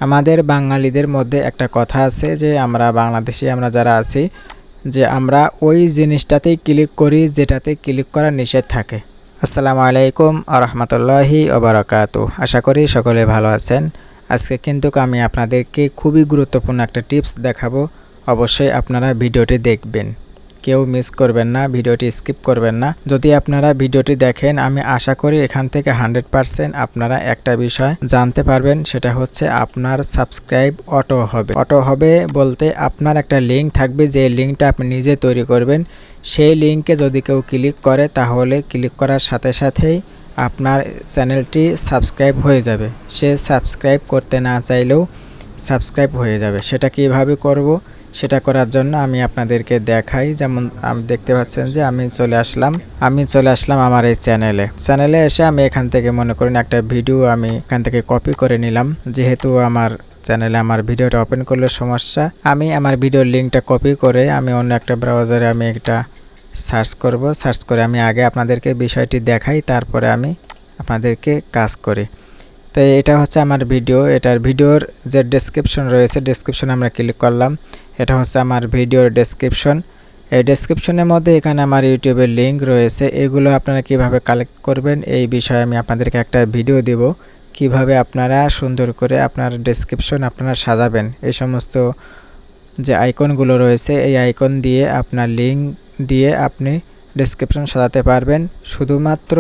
আমাদের বাঙালিদের মধ্যে একটা কথা আছে যে আমরা বাংলাদেশি আমরা যারা আছি যে আমরা ওই জিনিসটাতেই ক্লিক করি যেটাতে ক্লিক করা নিষেধ থাকে। আসসালামু আলাইকুম আ রহমতুল্লাহি ওয়া বারাকাতুহু। আশা করি সকলে ভালো আছেন। আজকে কিন্তু আমি আপনাদেরকে খুবই গুরুত্বপূর্ণ একটা টিপস দেখাবো। অবশ্যই আপনারা ভিডিওটি দেখবেন, কেউ মিস করবেন না, ভিডিওটি স্কিপ করবেন না। যদি আপনারা ভিডিওটি দেখেন আমি আশা করি এখান থেকে 100% আপনারা একটা বিষয় জানতে পারবেন, সেটা হচ্ছে আপনার সাবস্ক্রাইব অটো হবে বলতে আপনার একটা লিঙ্ক থাকবে, যে লিঙ্কটা আপনি নিজে তৈরি করবেন। সেই লিঙ্কে যদি কেউ ক্লিক করে তাহলে ক্লিক করার সাথে সাথেই আপনার চ্যানেলটি সাবস্ক্রাইব হয়ে যাবে। সে সাবস্ক্রাইব করতে না চাইলেও সাবস্ক্রাইব হয়ে যাবে। সেটা কিভাবে করব সেটা করার জন্য আমি আপনাদেরকে দেখাই। যেমন আমি দেখতে পাচ্ছেন যে আমি চলে আসলাম আমার এই চ্যানেলে এসে আমি এখান থেকে মনে করেন একটা ভিডিও আমি এখান থেকে কপি করে নিলাম। যেহেতু আমার চ্যানেলে আমার ভিডিওটা ওপেন করলে সমস্যা, আমি আমার ভিডিওর লিঙ্কটা কপি করে আমি অন্য একটা ব্রাউজারে আমি একটা সার্চ করে আমি আগে আপনাদেরকে বিষয়টি দেখাই, তারপরে আমি আপনাদেরকে কাজ করি। তো এটা হচ্ছে আমার ভিডিও, এটার ভিডিওর যে ডেসক্রিপশন রয়েছে, ডেসক্রিপশনে আমরা ক্লিক করলাম। এটা হচ্ছে আমার ভিডিওর ডেসক্রিপশন। এই ডেসক্রিপশনের মধ্যে এখানে আমার ইউটিউবের লিঙ্ক রয়েছে। এগুলো আপনারা কিভাবে কালেক্ট করবেন এই বিষয়ে আমি আপনাদেরকে একটা ভিডিও দেব, কিভাবে আপনারা সুন্দর করে আপনার ডেসক্রিপশন আপনারা সাজাবেন। এই সমস্ত যে আইকনগুলো রয়েছে এই আইকন দিয়ে আপনার লিঙ্ক দিয়ে আপনি ডেসক্রিপশন সাজাতে পারবেন। শুধুমাত্র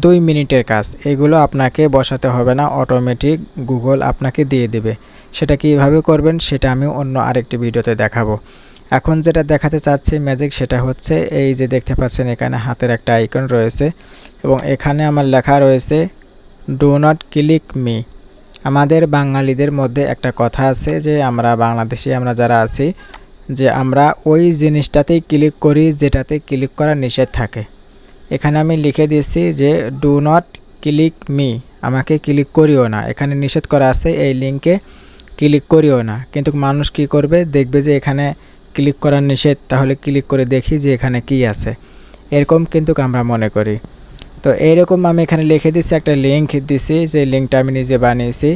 2 মিনিটের কাজ, এগুলো আপনাকে বসাতে হবে না, অটোমেটিক গুগল আপনাকে দিয়ে দেবে। সেটা কিভাবে করবেন সেটা আমি অন্য আরেকটি ভিডিওতে দেখাবো। এখন যেটা দেখাতে চাচ্ছি ম্যাজিক, সেটা হচ্ছে এই যে দেখতে পাচ্ছেন এখানে হাতের একটা আইকন রয়েছে এবং এখানে আমার লেখা রয়েছে ডু নট ক্লিক মি। আমাদের বাঙালিদের মধ্যে একটা কথা আছে যে আমরা বাংলাদেশি আমরা যারা আছি যে আমরা ওই জিনিসটাতেই ক্লিক করি যেটাতে ক্লিক করা নিষেধ থাকে। এখানে আমি লিখে দিয়েছি যে ডু নট ক্লিক মি, আমাকে ক্লিক করিও না। এখানে নিষেধ করা আছে এই লিঙ্কে ক্লিক করিও না, কিন্তু মানুষ কি করবে, দেখবে যে এখানে ক্লিক করা নিষেধ, তাহলে ক্লিক করে দেখি যে এখানে কি আছে, এরকম কিন্তু আমরা মনে করি। তো এইরকম আমি এখানে লিখে দিচ্ছি, একটা লিঙ্ক দিছি, যে লিঙ্কটা আমি নিজে বানিয়েছি।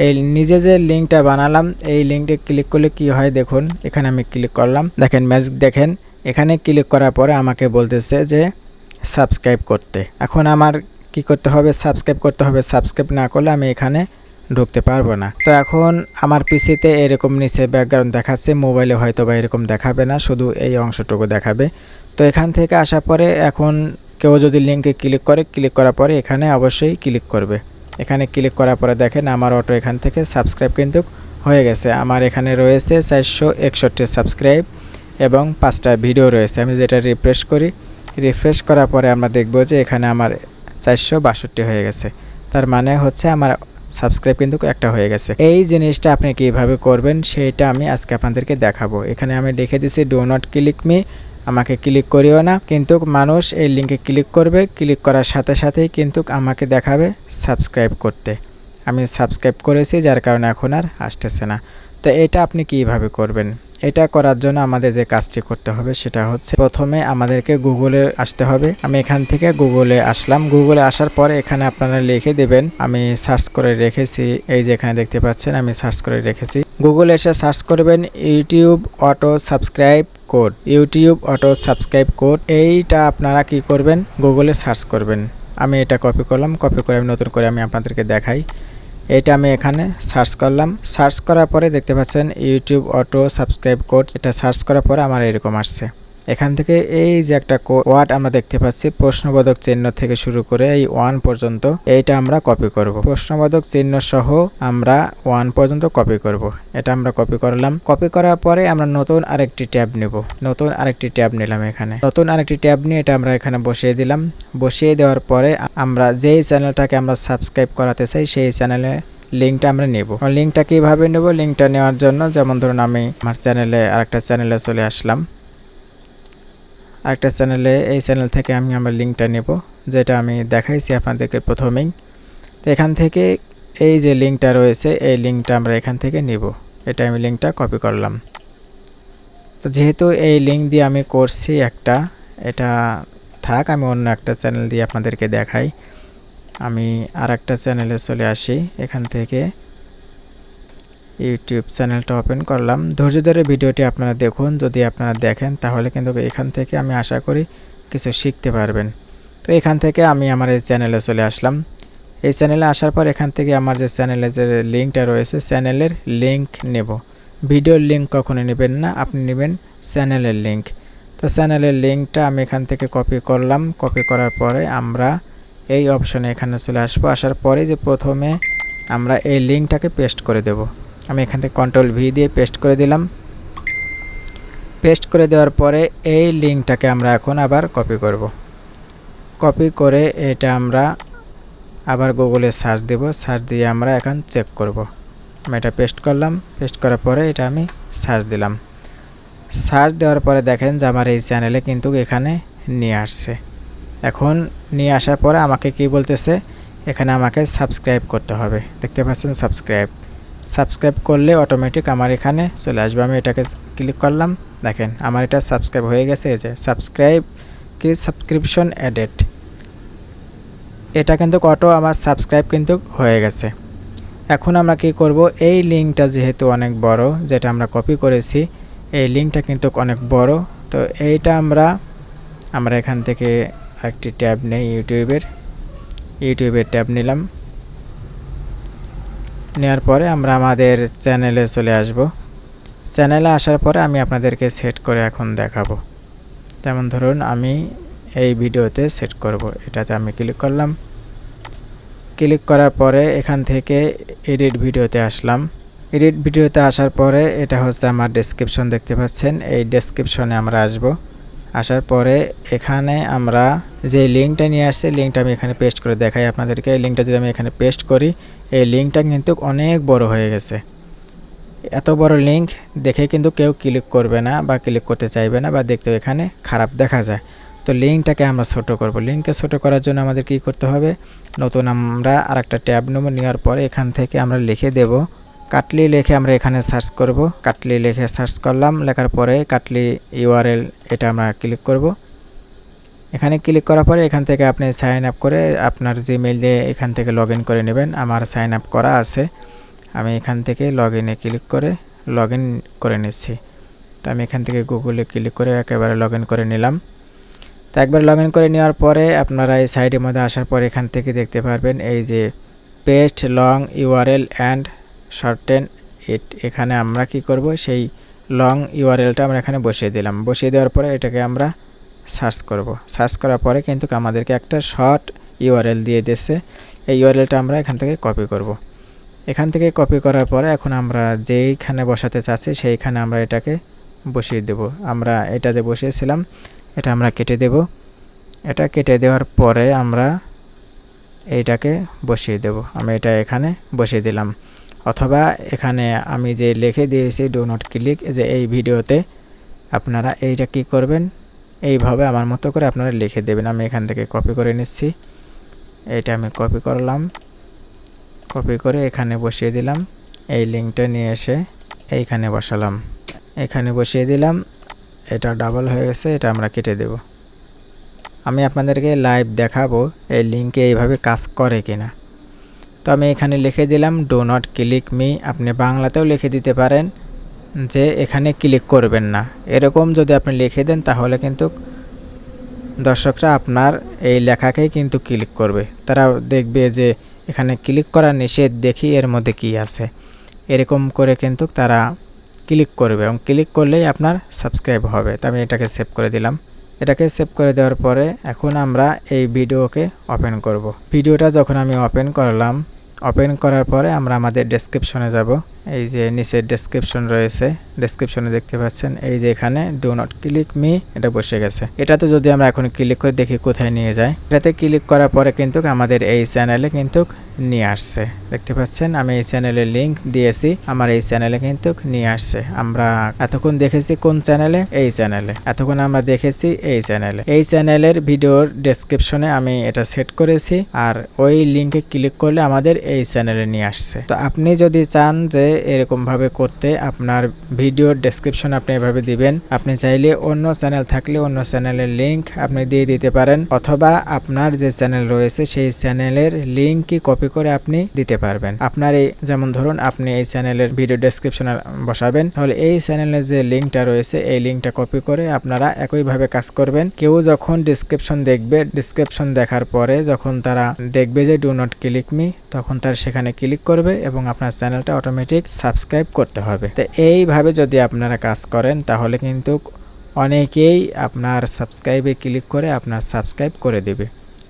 এই নিজে যে লিঙ্কটা বানালাম এই লিঙ্কটা ক্লিক করলে কি হয় দেখুন। এখানে আমি ক্লিক করলাম, দেখেন ম্যাজিক দেখেন। এখানে ক্লিক করার পরে আমাকে বলতেছে যে সাবস্ক্রাইব করতে। এখন আমার কি করতে হবে, সাবস্ক্রাইব করতে হবে। সাবস্ক্রাইব না করলে আমি এখানে ঢুকতে পারবো না। তো এখন আমার পিসিতে এরকম নিচে ব্যাকগ্রাউন্ড দেখাচ্ছে, মোবাইলে হয়তো বা এরকম দেখাবে না, শুধু এই অংশটুকু দেখাবে। তো এখান থেকে আসার পরে এখন কেউ যদি লিঙ্কে ক্লিক করে, ক্লিক করার পরে এখানে অবশ্যই ক্লিক করবে। এখানে ক্লিক করার পরে দেখেন আমার অটো এখান থেকে সাবস্ক্রাইব কিন্তু হয়ে গেছে। আমার এখানে রয়েছে 461 সাবস্ক্রাইব এবং 5টা ভিডিও রয়েছে। আমি যেটা রিফ্রেশ করার পরে আমরা দেখব যে এখানে আমার 462 হয়ে গেছে। তার মানে হচ্ছে আমার সাবস্ক্রাইব কিন্তু একটা হয়ে গেছে। এই জিনিসটা আপনি কিভাবে করবেন সেইটা আমি আজকে আপনাদেরকে দেখাবো। এখানে আমি লিখে দিছি ডু নট ক্লিক মি, আমাকে ক্লিক করিও না, কিন্তু মানুষ এই লিঙ্কে ক্লিক করবে, ক্লিক করার সাথে সাথেই কিন্তু আমাকে দেখাবে সাবস্ক্রাইব করতে। আমি সাবস্ক্রাইব করেছি, যার কারণে এখন আর আসতেছে না। তো এটা আপনি কিভাবে করবেন, এটা করার জন্য আমাদের যে কাজটি করতে হবে সেটা হচ্ছে প্রথমে আমাদেরকে গুগলে আসতে হবে। আমি এখান থেকে গুগলে আসলাম। গুগলে আসার পরে এখানে আপনারা লিখে দেবেন, আমি সার্চ করে রেখেছি, এই যে এখানে দেখতে পাচ্ছেন আমি সার্চ করে রেখেছি। গুগলে এসে সার্চ করবেন YouTube auto subscribe code, YouTube auto subscribe code. এইটা আপনারা কি করবেন, গুগলে সার্চ করবেন। আমি এটা কপি করলাম, কপি করে আমি নতুন করে আমি আপনাদেরকে দেখাই। এটা আমি এখানে সার্চ করলাম। সার্চ করার পরে দেখতে পাচ্ছেন ইউটিউব অটো সাবস্ক্রাইব কোড। এটা সার্চ করার পরে আমার এরকম আসছে। এখান থেকে এই যে একটা ওয়ার্ড আমরা দেখতে পাচ্ছি, প্রশ্নবোধক চিহ্ন থেকে শুরু করে এই 1 পর্যন্ত, এইটা আমরা কপি করব। প্রশ্নবোধক চিহ্ন সহ আমরা 1 পর্যন্ত কপি করব। এটা আমরা কপি করলাম। কপি করার পরে আমরা নতুন আরেকটি ট্যাব নেব। নতুন আরেকটি ট্যাব নিলাম। এখানে নতুন আরেকটি ট্যাব নিয়ে এটা আমরা এখানে বসিয়ে দিলাম। বসিয়ে দেওয়ার পরে আমরা যেই চ্যানেলটাকে আমরা সাবস্ক্রাইব করাতে চাই সেই চ্যানেলে লিঙ্কটা আমরা নেব। লিঙ্কটা কিভাবে নেব, লিঙ্কটা নেওয়ার জন্য যেমন ধরুন আমি আমার আরেকটা চ্যানেলে চলে আসলাম। আরেকটা চ্যানেলে, এই চ্যানেল থেকে আমি আমার লিঙ্কটা নেব, যেটা আমি দেখাইছি আপনাদেরকে প্রথমেই। তো এখান থেকে এই যে লিঙ্কটা রয়েছে এই লিঙ্কটা আমরা এখান থেকে নেব। এটা আমি লিঙ্কটা কপি করলাম। তো যেহেতু এই লিঙ্ক দিয়ে আমি করছি একটা, এটা থাক, আমি অন্য একটা চ্যানেল দিয়ে আপনাদেরকে দেখাই। আমি আরেকটা চ্যানেলে চলে আসি। এখান থেকে ইউটিউব চ্যানেলটা ওপেন করলাম। ধৈর্য ধরে ভিডিওটি আপনারা দেখুন, যদি আপনারা দেখেন তাহলে কিন্তু এখান থেকে আমি আশা করি কিছু শিখতে পারবেন। তো এখান থেকে আমি আমার এই চ্যানেলে চলে আসলাম। এই চ্যানেলে আসার পর এখান থেকে আমার যে চ্যানেলের যে লিঙ্কটা রয়েছে চ্যানেলের লিঙ্ক নেব। ভিডিওর লিঙ্ক কখনো নেবেন না, আপনি নেবেন চ্যানেলের লিঙ্ক। তো চ্যানেলের লিঙ্কটা আমি এখান থেকে কপি করলাম। কপি করার পরে আমরা এই অপশনে এখানে চলে আসবো। আসার পরে যে প্রথমে আমরা এই লিঙ্কটাকে পেস্ট করে দেব। আমি এখান থেকে কন্ট্রোল ভি দিয়ে পেস্ট করে দিলাম। পেস্ট করে দেওয়ার পরে এই লিঙ্কটাকে আমরা এখন আবার কপি করব। কপি করে এটা আমরা আবার গুগলে সার্চ দেব। সার্চ দিয়ে আমরা এখন চেক করব। আমি এটা পেস্ট করলাম। পেস্ট করার পরে এটা আমি সার্চ দিলাম। সার্চ দেওয়ার পরে দেখেন যে আমার এই চ্যানেলে কিন্তু এখানে নিয়ে আসছে। এখন নিয়ে আসার পরে আমাকে কি বলতেছে, এখানে আমাকে সাবস্ক্রাইব করতে হবে। দেখতে পাচ্ছেন সাবস্ক্রাইব করলে অটোমেটিক আমার এখানে চলে আসবে। আমি এটাকে ক্লিক করলাম, দেখেন আমার এটা সাবস্ক্রাইব হয়ে গেছে। এই যে সাবস্ক্রিপশন অ্যাডেড, এটা কিন্তু অটো আমার সাবস্ক্রাইব কিন্তু হয়ে গেছে। এখন আমরা কি করব, এই লিঙ্কটা যেহেতু অনেক বড়, যেটা আমরা কপি করেছি এই লিঙ্কটা কিন্তু অনেক বড়। তো এইটা আমরা এখান থেকে আরেকটি ট্যাব নেই, ইউটিউবের ট্যাব নিলাম। নেওয়ার পরে আমরা আমাদের চ্যানেলে চলে আসব। চ্যানেলে আসার পরে আমি আপনাদেরকে সেট করে এখন দেখাবো। যেমন ধরুন আমি এই ভিডিওতে সেট করব। এটাতে আমি ক্লিক করলাম। ক্লিক করার পরে এখান থেকে এডিট ভিডিওতে আসলাম। এডিট ভিডিওতে আসার পরে এটা হচ্ছে আমার ডেসক্রিপশন, দেখতে পাচ্ছেন। এই ডেসক্রিপশনে আমরা আসব। আসার পরে এখানে আমরা যে লিঙ্কটা নিয়ে আসছে লিঙ্কটা আমি এখানে পেস্ট করে দেখাই আপনাদেরকে। এই লিঙ্কটা যদি আমি এখানে পেস্ট করি, এই লিঙ্কটা কিন্তু অনেক বড় হয়ে গেছে। এত বড় লিঙ্ক দেখে কিন্তু কেউ ক্লিক করবে না বা ক্লিক করতে চাইবে না, বা দেখতেও এখানে খারাপ দেখা যায়। তো লিঙ্কটাকে আমরা ছোট করব। লিঙ্ককে ছোট করার জন্য আমাদের কি করতে হবে, নতুন আমরা আরেকটা ট্যাব নেব। নেওয়ার পরে এখান থেকে আমরা লিখে দেব কাটলি, লিখে আমরা এখানে সার্চ করব। কাটলি লিখে সার্চ করলাম। লেখার পরে কাটলি ইউআরএল, এটা আমরা ক্লিক করব। এখানে ক্লিক করার পরে এখান থেকে আপনি সাইন আপ করে আপনার জিমেইল দিয়ে এখান থেকে লগ ইন করে নেবেন। আমার সাইন আপ করা আছে, আমি এখান থেকে লগ ইনে ক্লিক করে লগ ইন করে নিচ্ছি। তো আমি এখান থেকে গুগলে ক্লিক করে একেবারে লগ ইন করে নিলাম। তো একবার লগ ইন করে নেওয়ার পরে আপনারা এই সাইডের মধ্যে আসার পরে এখান থেকে দেখতে পারবেন এই যে paste long URL and shorten it. এখানে আমরা কি করব, সেই লং ইউআরএলটা আমরা এখানে বসিয়ে দিলাম। বসিয়ে দেওয়ার পরে এটাকে আমরা সার্চ করব। সার্চ করার পরে কিন্তু আমাদেরকে একটা শর্ট ইউআরএল দিয়ে দিচ্ছে। এই ইউআরএলটা আমরা এখান থেকে কপি করব। এখান থেকে কপি করার পরে এখন আমরা যেইখানে বসাতে চাচ্ছি সেইখানে আমরা এটাকে বসিয়ে দেব। আমরা এটাতে বসিয়েছিলাম, এটা আমরা কেটে দেব। এটা কেটে দেওয়ার পরে আমরা এইটাকে বসিয়ে দেব। আমি এটা এখানে বসিয়ে দিলাম। অথবা এখানে আমি যে লিখে দিয়েছি ডু নট ক্লিক, যে এই ভিডিওতে আপনারা এইটা কি করবেন, এইভাবে আমার মতো করে আপনারা লিখে দেবেন। আমি এখান থেকে কপি করে নিচ্ছি। এইটা আমি কপি করলাম, কপি করে এখানে বসিয়ে দিলাম। এই লিঙ্কটা নিয়ে এসে এইখানে বসালাম, এখানে বসিয়ে দিলাম। এটা ডাবল হয়ে গেছে, এটা আমরা কেটে দেব। আমি আপনাদেরকে লাইভ দেখাবো এই লিঙ্কে এইভাবে কাজ করে কিনা। তো আমি এখানে লিখে দিলাম ডু নট ক্লিক মি। আপনি বাংলাতেও লিখে দিতে পারেন যে এখানে ক্লিক করবেন না। এরকম যদি আপনি লিখে দেন তাহলে কিন্তু দর্শকরা আপনার এই লেখাকেই কিন্তু ক্লিক করবে। তারা দেখবে যে এখানে ক্লিক করা নিষেধ, দেখি এর মধ্যে কি আছে। এরকম করে কিন্তু তারা ক্লিক করবে এবং ক্লিক করলেই আপনার সাবস্ক্রাইব হবে। তো আমি এটাকে সেভ করে দিলাম। এটাকে সেভ করে দেওয়ার পরে এখন আমরা এই ভিডিওকে ওপেন করব। ভিডিওটা যখন আমি ওপেন করলাম, ওপেন করার পরে আমরা আমাদের ডেসক্রিপশনে যাব। এই যে নিচে ডেসক্রিপশন রয়েছে, ডেসক্রিপশনে দেখতে পাচ্ছেন এই যে এখানে ডু নট ক্লিক মি, এটা বসে গেছে। এটাতে যদি আমরা এখন ক্লিক করে দেখি কোথায় নিয়ে যায়, এটাতে ক্লিক করার পরে কিন্তু আমাদের এই চ্যানেলে কিন্তু নিয়ে আসছে। দেখতে পাচ্ছেন আমি এই চ্যানেলের লিংক দিয়েছি, আমার এই চ্যানেলে কিন্তু নিয়ে আসছে। আমরা এতক্ষণ দেখেছি কোন চ্যানেলে, এই চ্যানেলে। এতক্ষণ আমরা দেখেছি এই চ্যানেলে। এই চ্যানেলের ভিডিওর ডেসক্রিপশনে আমি এটা সেট করেছি, আর ওই লিঙ্কে ক্লিক করলে আমাদের এই চ্যানেলে নিয়ে আসছে। তো আপনি যদি চান যে এরকমভাবে করতে আপনার ভিডিওর ডেসক্রিপশন আপনি এভাবে দিবেন। আপনি চাইলে অন্য চ্যানেল থাকলে অন্য চ্যানেলের লিঙ্ক আপনি দিয়ে দিতে পারেন, অথবা আপনার যে চ্যানেল রয়েছে সেই চ্যানেলের লিঙ্কই কপি করে আপনি দিতে পারবেন। আপনার এই যেমন ধরুন আপনি এই চ্যানেলের ভিডিও ডেসক্রিপশনে বসাবেন, তাহলে এই চ্যানেলের যে লিঙ্কটা রয়েছে এই লিঙ্কটা কপি করে আপনারা একইভাবে কাজ করবেন। কেউ যখন ডেসক্রিপশন দেখবে, ডেসক্রিপশন দেখার পরে যখন তারা দেখবে যে ডু নট ক্লিক মি, তখন তারা সেখানে ক্লিক করবে এবং আপনার চ্যানেলটা অটোমেটিক সাবস্ক্রাইব করতে হবে। তো এইভাবে যদি আপনারা কাজ করেন তাহলে কিন্তু অনেকেই আপনার সাবস্ক্রাইবে ক্লিক করে আপনার সাবস্ক্রাইব করে দেবে,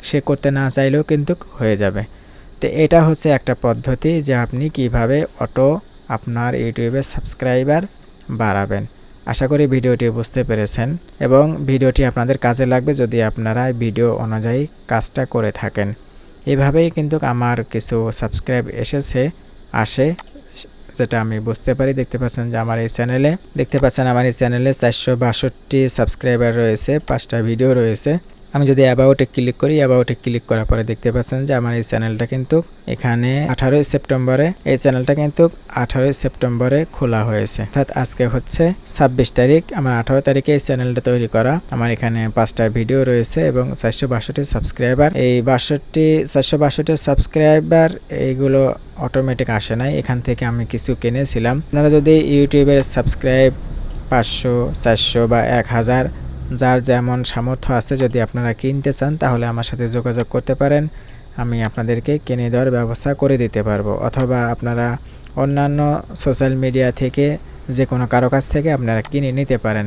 সে করতে না চাইলেও কিন্তু হয়ে যাবে। তো এটা হচ্ছে একটা পদ্ধতি যে আপনি কিভাবে আপনার ইউটিউবে সাবস্ক্রাইবার বাড়াবেন। আশা করি ভিডিওটি বুঝতে পেরেছেন এবং ভিডিওটি আপনাদের কাজে লাগবে যদি আপনারা ভিডিও অনুযায়ী কাজটা করে থাকেন। এভাবেই কিন্তু আমার কিছু সাবস্ক্রাইব আসে যেটা আমি বুঝতে পারি। দেখতে পাচ্ছেন যে আমার এই চ্যানেলে 462 সাবস্ক্রাইবার রয়েছে, 5টা ভিডিও রয়েছে। আমি যদি অ্যাবাউটে ক্লিক করি, অ্যাবাউটে ক্লিক করার পরে দেখতে পাচ্ছেন যে আমার এই চ্যানেলটা কিন্তু এখানে 18 সেপ্টেম্বরে এই চ্যানেলটা কিন্তু 18 সেপ্টেম্বরে খোলা হয়েছে, অর্থাৎ আজকে হচ্ছে 26 তারিখ। আমার 18 তারিখে এই চ্যানেলটা তৈরি করা। আমার এখানে 5টা ভিডিও রয়েছে এবং 462 সাবস্ক্রাইবার। এই 462 সাবস্ক্রাইবার এইগুলো অটোমেটিক আসে নাই, এখান থেকে আমি কিছু কিনেছিলাম। আপনারা যদি ইউটিউবের সাবস্ক্রাইব 500, 400 বা 1000 যার যেমন সামর্থ্য আছে যদি আপনারা কিনতে চান তাহলে আমার সাথে যোগাযোগ করতে পারেন, আমি আপনাদেরকে কিনে দেওয়ার ব্যবস্থা করে দিতে পারবো। অথবা আপনারা অন্যান্য সোশ্যাল মিডিয়া থেকে যে কোনো কারো কাছ থেকে আপনারা কিনে নিতে পারেন।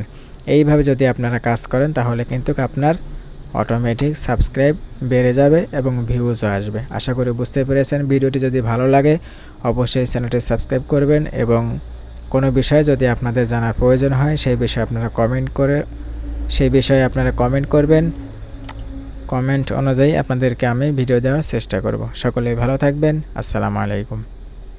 এইভাবে যদি আপনারা কাজ করেন তাহলে কিন্তু আপনার অটোমেটিক সাবস্ক্রাইব বেড়ে যাবে এবং ভিউজও আসবে। আশা করি বুঝতে পেরেছেন। ভিডিওটি যদি ভালো লাগে অবশ্যই চ্যানেলটি সাবস্ক্রাইব করবেন এবং কোনো বিষয়ে যদি আপনাদের জানার প্রয়োজন হয় সেই বিষয়ে আপনারা কমেন্ট করবেন। কমেন্ট অনুযায়ী আপনাদেরকে আমি ভিডিও দেওয়ার চেষ্টা করব। সকলেই ভালো থাকবেন। আসসালামু আলাইকুম।